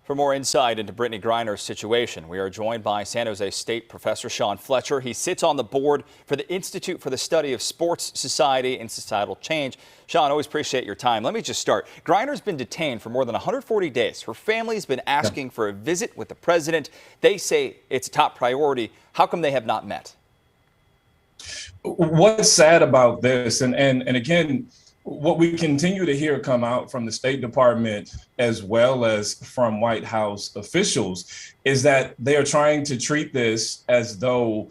For more insight into Brittney Griner's situation, we are joined by San Jose State professor Shaun Fletcher. He sits on the board for the Institute for the Study of Sports, Society, and Societal Change. Shaun, always appreciate your time. Let me just start. Griner's been detained for more than 140 days. Her family's been asking for a visit with the president. They say it's a top priority. How come they have not met? What's sad about this, and again, what we continue to hear come out from the State Department as well as from White House officials is that they are trying to treat this as though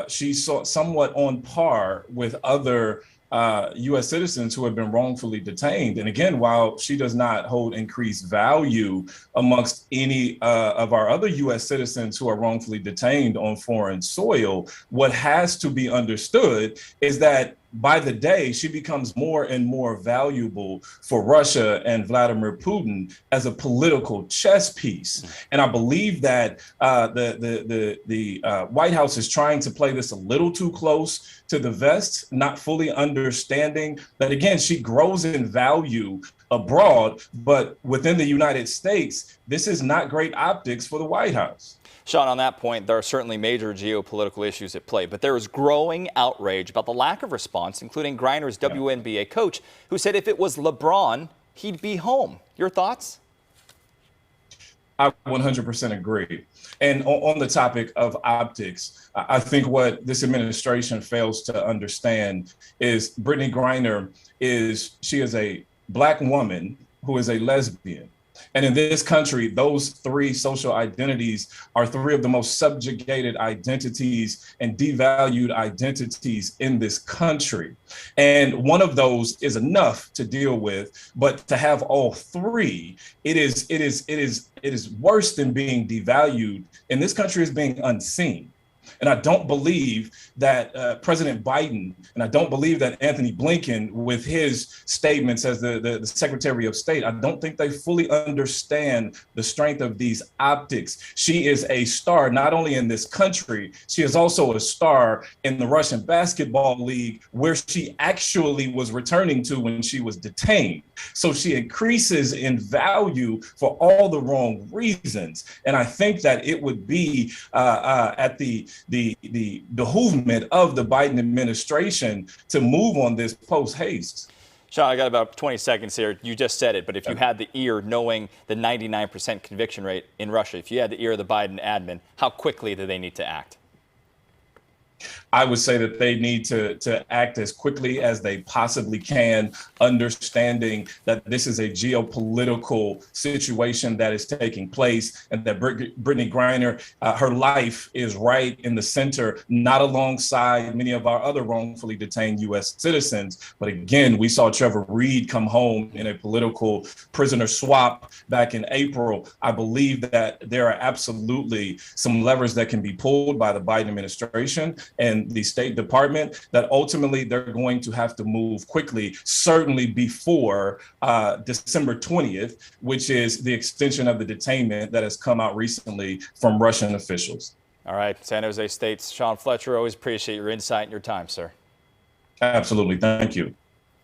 she's somewhat on par with other U.S. citizens who have been wrongfully detained. And again, while she does not hold increased value amongst any of our other U.S. citizens who are wrongfully detained on foreign soil, what has to be understood is that by the day, she becomes more and more valuable for Russia and Vladimir Putin as a political chess piece. And I believe that the White House is trying to play this a little too close to the vest, not fully understanding that, again, she grows in value abroad, but within the United States, this is not great optics for the White House. Shaun, on that point, there are certainly major geopolitical issues at play, but there is growing outrage about the lack of response, including Griner's WNBA coach, who said if it was LeBron, he'd be home. Your thoughts? I 100% agree. And on the topic of optics, I think what this administration fails to understand is Brittney Griner she is a Black woman who is a lesbian. And in this country, those three social identities are three of the most subjugated identities and devalued identities in this country. And one of those is enough to deal with, but to have all three, it is worse than being devalued. In this country is being unseen. And I don't believe that President Biden, and I don't believe that Anthony Blinken, with his statements as the Secretary of State, I don't think they fully understand the strength of these optics. She is a star, not only in this country, she is also a star in the Russian basketball league, where she actually was returning to when she was detained. So she increases in value for all the wrong reasons. And I think that it would be at the behoovement of the Biden administration to move on this post haste. Shaun, I got about 20 seconds here. You just said it, but if you had the ear knowing the 99% conviction rate in Russia, if you had the ear of the Biden admin, how quickly do they need to act? I would say that they need to act as quickly as they possibly can, understanding that this is a geopolitical situation that is taking place, and that Brittney Griner, her life is right in the center, not alongside many of our other wrongfully detained U.S. citizens. But again, we saw Trevor Reed come home in a political prisoner swap back in April. I believe that there are absolutely some levers that can be pulled by the Biden administration and the State Department that ultimately they're going to have to move quickly, certainly before December 20th, which is the extension of the detainment that has come out recently from Russian officials. All right, San Jose State's Shaun Fletcher, always appreciate your insight and your time, sir. Absolutely. Thank you.